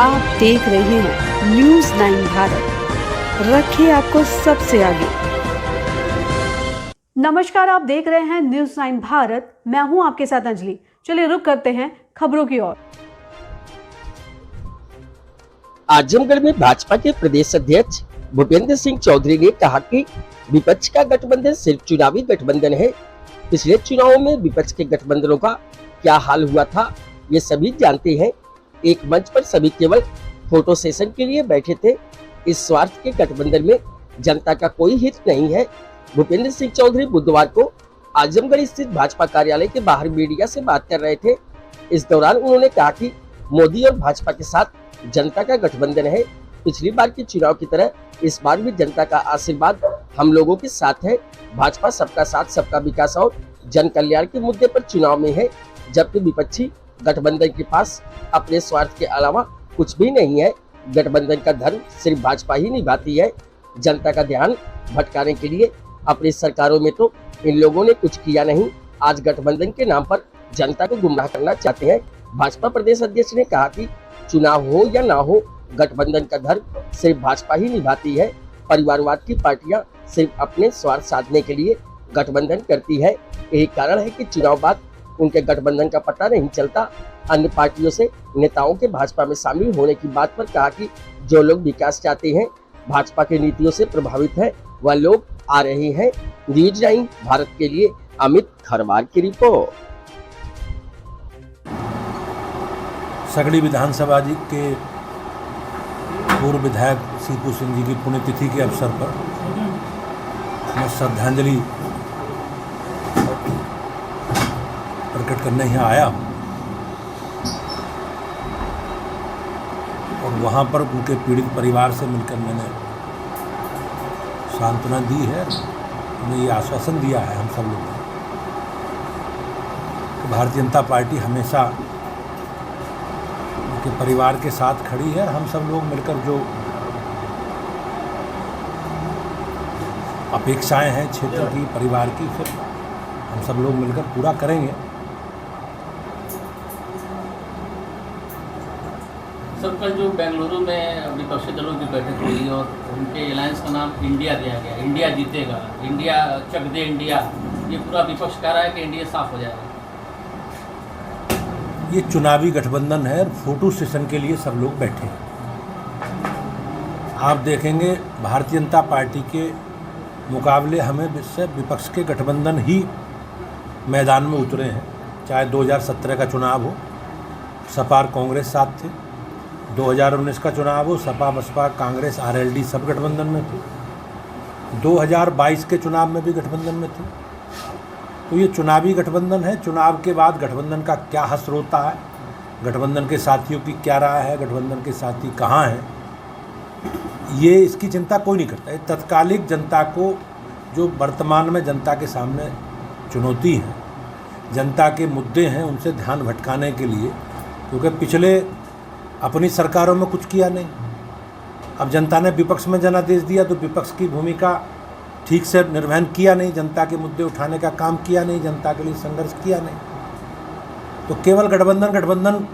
आप देख रहे हैं न्यूज़ 9 भारत, रखिए आपको सबसे आगे। नमस्कार, आप देख रहे हैं न्यूज़ 9 भारत, मैं हूं आपके साथ अंजलि। चलिए रुक करते हैं खबरों की ओर। आजमगढ़ में भाजपा के प्रदेश अध्यक्ष भूपेंद्र सिंह चौधरी ने कहा कि विपक्ष का गठबंधन सिर्फ चुनावी गठबंधन है। पिछले चुनावों में विपक्ष के गठबंधनों का क्या हाल हुआ था, ये सभी जानते हैं। एक मंच पर सभी केवल फोटो सेशन के लिए बैठे थे। इस स्वार्थ के गठबंधन में जनता का कोई हित नहीं है। भूपेंद्र सिंह चौधरी बुधवार को आजमगढ़ स्थित भाजपा कार्यालय के बाहर मीडिया से बात कर रहे थे। इस दौरान उन्होंने कहा कि मोदी और भाजपा के साथ जनता का गठबंधन है। पिछली बार के चुनाव की तरह इस बार भी जनता का आशीर्वाद हम लोगों के साथ है। भाजपा सबका साथ, सबका विकास और जन कल्याण के मुद्दे पर चुनाव में है, जबकि विपक्षी गठबंधन के पास अपने स्वार्थ के अलावा कुछ भी नहीं है। गठबंधन का धर्म सिर्फ भाजपा ही निभाती है। जनता का ध्यान भटकाने के लिए अपनी सरकारों में तो इन लोगों ने कुछ किया नहीं। आज गठबंधन के नाम पर जनता को गुमराह करना चाहते हैं। भाजपा प्रदेश अध्यक्ष ने कहा कि चुनाव हो या ना हो, गठबंधन का धर्म सिर्फ भाजपा ही निभाती है। परिवारवाद की पार्टियां सिर्फ अपने स्वार्थ साधने के लिए गठबंधन करती है। यही कारण है कि चुनाव बाद उनके गठबंधन का पता नहीं चलता। अन्य पार्टियों से नेताओं के भाजपा में शामिल होने की बात पर कहा कि जो लोग विकास चाहते हैं, भाजपा की नीतियों से प्रभावित है, वह लोग आ रहे हैं। न्यूज़ 9 भारत के लिए अमित खरवार की रिपोर्ट। सगड़ी विधानसभा जी के पूर्व विधायक सीपू सिंह जी की पुण्यतिथि के अवसर पर मैं श्रद्धांजलि प्रकट करने यहाँ आया हूँ और वहाँ पर उनके पीड़ित परिवार से मिलकर मैंने सांत्वना दी है। उन्हें ये आश्वासन दिया है हम सब लोगों ने कि भारतीय जनता पार्टी हमेशा उनके परिवार के साथ खड़ी है। हम सब लोग मिलकर जो अपेक्षाएं हैं क्षेत्र की, परिवार की, फिर हम सब लोग मिलकर पूरा करेंगे। सर, कल जो बेंगलुरु में विपक्षी दलों की बैठक हुई और उनके अलायंस का नाम इंडिया दिया गया, इंडिया जीतेगा, इंडिया चक दे इंडिया, ये पूरा विपक्ष कह रहा है कि इंडिया साफ हो जाएगा। ये चुनावी गठबंधन है और फोटो सेशन के लिए सब लोग बैठे हैं। आप देखेंगे भारतीय जनता पार्टी के मुकाबले हमें विपक्ष के गठबंधन ही मैदान में उतरे हैं। चाहे 2017 का चुनाव हो, सपा और कांग्रेस साथ थे। 2019 का चुनाव हो, सपा बसपा कांग्रेस आरएलडी सब गठबंधन में थे। 2022 के चुनाव में भी गठबंधन में थे। तो ये चुनावी गठबंधन है। चुनाव के बाद गठबंधन का क्या हश्र होता है, गठबंधन के साथियों की क्या राय है, गठबंधन के साथी कहाँ हैं, ये इसकी चिंता कोई नहीं करता। ये तत्कालिक जनता को, जो वर्तमान में जनता के सामने चुनौती है, जनता के मुद्दे हैं, उनसे ध्यान भटकाने के लिए, क्योंकि पिछले अपनी सरकारों में कुछ किया नहीं। अब जनता ने विपक्ष में जनादेश दिया तो विपक्ष की भूमिका ठीक से निर्वहन किया नहीं, जनता के मुद्दे उठाने का काम किया नहीं, जनता के लिए संघर्ष किया नहीं। तो केवल गठबंधन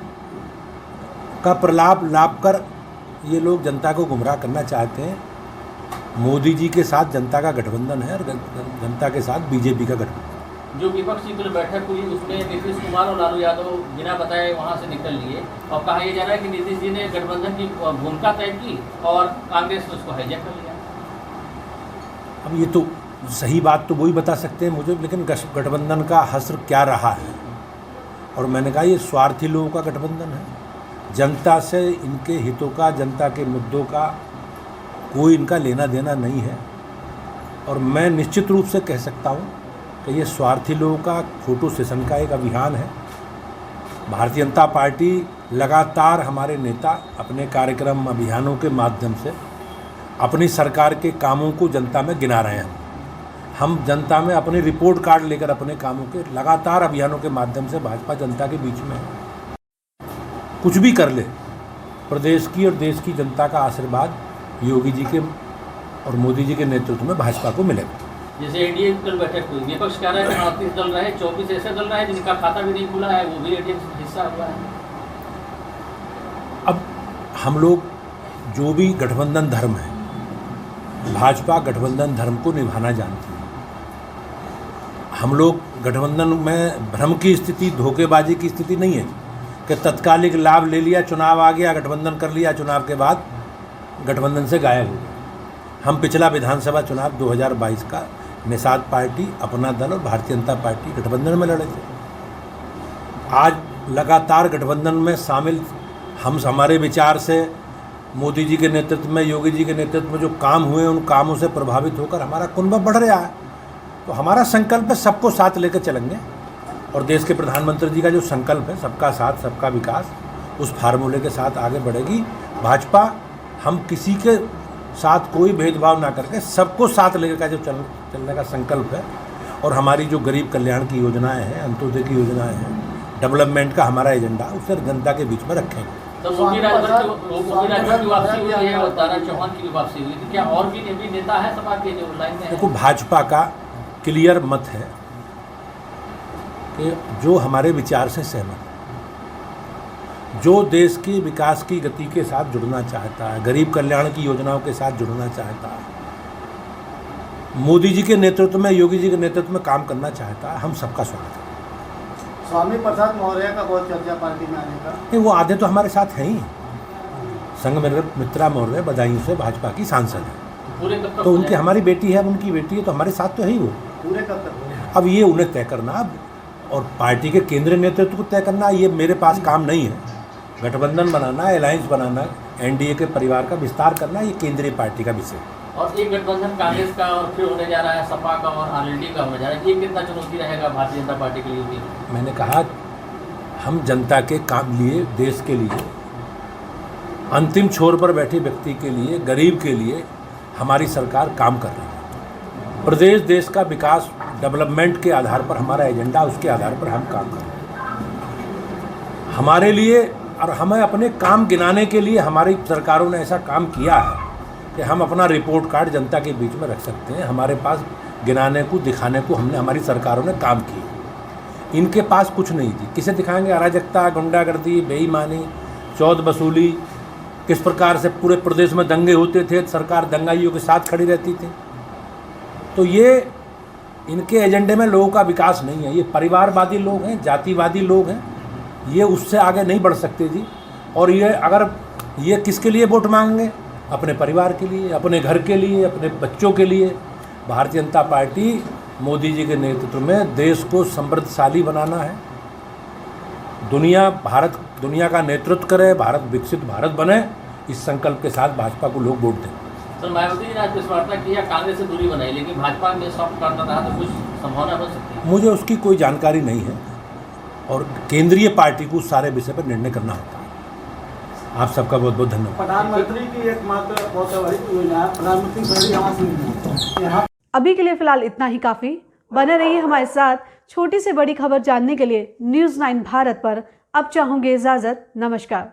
का प्रलाप लाभ कर ये लोग जनता को गुमराह करना चाहते हैं। मोदी जी के साथ जनता का गठबंधन है और जनता के साथ बीजेपी का गठबंधन। जो विपक्षी दल बैठक हुई उसमें नीतीश कुमार और लालू यादव बिना बताए वहां से निकल लिए और कहा यह जा रहा है कि नीतीश जी ने गठबंधन की भूमिका तय की और कांग्रेस ने उसको हाईजैक कर लिया। अब ये तो सही बात तो वही बता सकते हैं मुझे, लेकिन गठबंधन का हश्र क्या रहा है। और मैंने कहा ये स्वार्थी लोगों का गठबंधन है। जनता से इनके हितों का, जनता के मुद्दों का कोई इनका लेना देना नहीं है। और मैं निश्चित रूप से कह सकता हूँ कि ये स्वार्थी लोगों का फोटो सेशन का एक अभियान है। भारतीय जनता पार्टी लगातार, हमारे नेता अपने कार्यक्रम अभियानों के माध्यम से अपनी सरकार के कामों को जनता में गिना रहे हैं। हम जनता में अपनी रिपोर्ट कार्ड लेकर अपने कामों के लगातार अभियानों के माध्यम से भाजपा जनता के बीच में है। कुछ भी कर ले, प्रदेश की और देश की जनता का आशीर्वाद योगी जी के और मोदी जी के नेतृत्व में भाजपा को मिलेगा। जैसे एनडीए की कल बैठक हुई, विपक्ष कह रहा है कि 38 दल रहे, 24 ऐसे दल रहे जिनका खाता भी नहीं खुला है, वो भी एनडीए हिस्सा हुआ है। अब हम लोग जो भी गठबंधन धर्म है, भाजपा गठबंधन धर्म को निभाना जानती है। हम लोग गठबंधन में भ्रम की स्थिति, धोखेबाजी की स्थिति नहीं है कि तत्कालिक लाभ ले लिया, चुनाव आ गया, गठबंधन कर लिया, चुनाव के बाद गठबंधन से गायब हो गए। हम पिछला विधानसभा चुनाव 2022 का निषाद पार्टी, अपना दल और भारतीय जनता पार्टी गठबंधन में लड़े थे। आज लगातार गठबंधन में शामिल हम, हमारे विचार से मोदी जी के नेतृत्व में, योगी जी के नेतृत्व में जो काम हुए, उन कामों से प्रभावित होकर हमारा कुनबा बढ़ रहा है। तो हमारा संकल्प है सबको साथ लेकर चलेंगे, और देश के प्रधानमंत्री जी का जो संकल्प है सबका साथ सबका विकास, उस फार्मूले के साथ आगे बढ़ेगी भाजपा। हम किसी के साथ कोई भेदभाव ना करके सबको साथ लेकर का जो चलने का संकल्प है, और हमारी जो गरीब कल्याण की योजनाएं हैं, अंत्योदय की योजनाएं हैं, डेवलपमेंट का हमारा एजेंडा, उसे जनता के बीच में रखेंगे। तो मोदी राजभर की वापसी हुई है और दारा चौहान की भी वापसी हुई थी, क्या और भी नेता है सपा के जो लाइन में है? देखो, भाजपा का क्लियर मत है कि जो हमारे विचार से सहमत है, जो देश के विकास की गति के साथ जुड़ना चाहता है, गरीब कल्याण की योजनाओं के साथ जुड़ना चाहता है, मोदी जी के नेतृत्व में, योगी जी के नेतृत्व में काम करना चाहता है, हम सबका स्वागत है। स्वामी प्रसाद मौर्य का बहुत चर्चा पार्टी में आने का। नहीं, वो आधे तो हमारे साथ हैं ही। संघ मित्रा मौर्य बदायूं से भाजपा की सांसद है, पूरे कब तक तो उनकी, हमारी बेटी है, उनकी बेटी है, तो हमारे साथ तो है ही वो। पूरे कब तक? अब ये उन्हें तय करना, और पार्टी के केंद्रीय नेतृत्व को तय करना, ये मेरे पास काम नहीं है। गठबंधन बनाना, अलायंस बनाना, एनडीए के परिवार का विस्तार करना, ये केंद्रीय पार्टी का विषय है। और एक गठबंधन कांग्रेस का और फिर होने जा रहा है, सपा का और आरएलडी का होने जा रहा है, ये कितना चुनौती रहेगा भारतीय जनता पार्टी के लिए भी? मैंने कहा, हम जनता के काम लिए, देश के लिए, अंतिम छोर पर बैठे व्यक्ति के लिए, गरीब के लिए हमारी सरकार काम कर रही है। प्रदेश देश का विकास, डेवलपमेंट के आधार पर हमारा एजेंडा, उसके आधार पर हम काम कर रहे हैं। हमारे लिए, और हमें अपने काम गिनाने के लिए हमारी सरकारों ने ऐसा काम किया है कि हम अपना रिपोर्ट कार्ड जनता के बीच में रख सकते हैं। हमारे पास गिनाने को, दिखाने को हमने, हमारी सरकारों ने काम किए। इनके पास कुछ नहीं थी। किसे दिखाएंगे? अराजकता, गुंडागर्दी, बेईमानी, चौध वसूली, किस प्रकार से पूरे प्रदेश में दंगे होते थे, सरकार दंगाइयों के साथ खड़ी रहती थी। तो ये इनके एजेंडे में लोगों का विकास नहीं है। ये परिवारवादी लोग हैं, जातिवादी लोग हैं, ये उससे आगे नहीं बढ़ सकते जी। और ये अगर ये किसके लिए वोट मांगेंगे? अपने परिवार के लिए, अपने घर के लिए, अपने बच्चों के लिए। भारतीय जनता पार्टी मोदी जी के नेतृत्व में देश को समृद्धशाली बनाना है, भारत दुनिया का नेतृत्व करे, भारत विकसित भारत बने, इस संकल्प के साथ भाजपा को लोग वोट दें। सर, मायावती जी ने आज प्रेस वार्ता की, कांग्रेस से दूरी बनाई, लेकिन भाजपा में सॉफ्ट करना रहा, तो कुछ संभावना बन सकती है? मुझे उसकी कोई जानकारी नहीं है, और केंद्रीय पार्टी को सारे विषय पर निर्णय करना होता है। आप सबका बहुत बहुत धन्यवाद। प्रधानमंत्री की एकमात्र बहुत बड़ी योजना है प्रधानमंत्री शहरी आवास योजना। अभी के लिए फिलहाल इतना ही काफी। बने रहिए हमारे साथ। छोटी से बड़ी खबर जानने के लिए न्यूज़ 9 भारत पर अब चाहूंगी इजाजत। नमस्कार।